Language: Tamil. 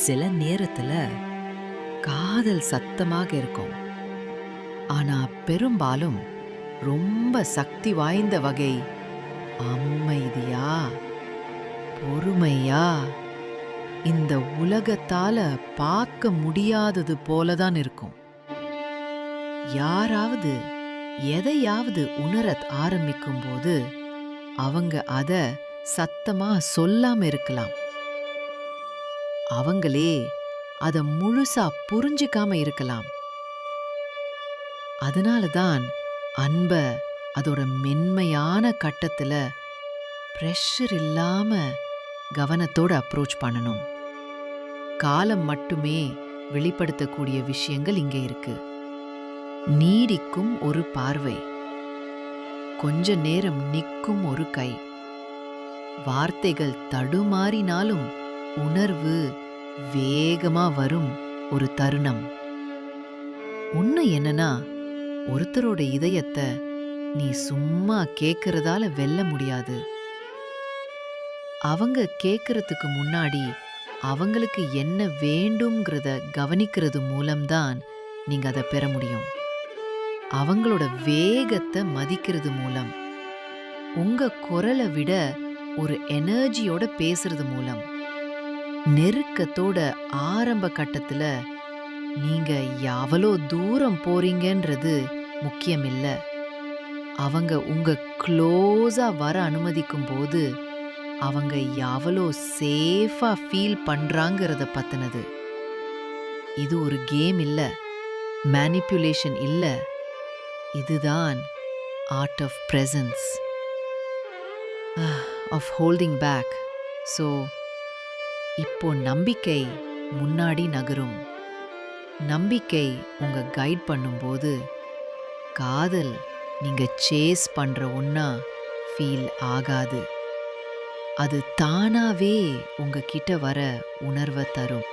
சில நேரத்துல காதல் சத்தமாக இருக்கும். ஆனா பெரும்பாலும் ரொம்ப சக்தி வாய்ந்த வகை அமைதியா, பொறுமையா, இந்த உலகத்தால பார்க்க முடியாதது போலதான் இருக்கும். யாராவது எதையாவது உணரத் ஆரம்பிக்கும்போது அவங்க அத சத்தமா சொல்லாம இருக்கலாம். அவங்களே அத முழுசா புரிஞ்சுக்காம இருக்கலாம். அதனால தான் அன்ப அதோட மென்மையான கட்டத்துல பிரஷர் இல்லாம கவனத்தோட அப்ரோச் பண்ணணும். காலம் மட்டுமே வெளிப்படுத்தக்கூடிய விஷயங்கள் இங்க இருக்கு. நீடிக்கும் ஒரு பார்வை, கொஞ்ச நேரம் நிற்கும் ஒரு கை, வார்த்தைகள் தடுமாறினாலும் உணர்வு வேகமா வரும் ஒரு தருணம். உண்மை என்னன்னா, ஒருத்தரோட இதயத்தை நீ சும்மா கேட்கறதால வெல்ல முடியாது. அவங்க கேட்கறதுக்கு முன்னாடி அவங்களுக்கு என்ன வேண்டும்ங்கிறத கவனிக்கிறது மூலம்தான் நீங்க அதை பெற முடியும். அவங்களோட வேகத்தை மதிக்கிறது மூலம், உங்க குரலை விட ஒரு எனர்ஜியோட பேசுறது மூலம், நெருக்கத்தோட ஆரம்ப கட்டத்துல நீங்க எவ்வளோ தூரம் போறீங்கன்றது முக்கியம் இல்ல. அவங்க உங்க க்ளோஸா வர அனுமதிக்கும் போது அவங்க எவ்வளோ சேஃபா ஃபீல் பண்றாங்கிறத பத்தினது. இது ஒரு கேம் இல்ல, மேனிப்புலேஷன் இல்ல. இதுதான் art of presence, of holding back. So இப்போ நம்பிக்கை முன்னாடி நகரும். நம்பிக்கை உங்க கைட் பண்ணும்போது காதல் நீங்க சேஸ் பண்ற ஒன்னா ஃபீல் ஆகாது. அது தானாவே உங்ககிட்ட வர உணர்வை தரும்.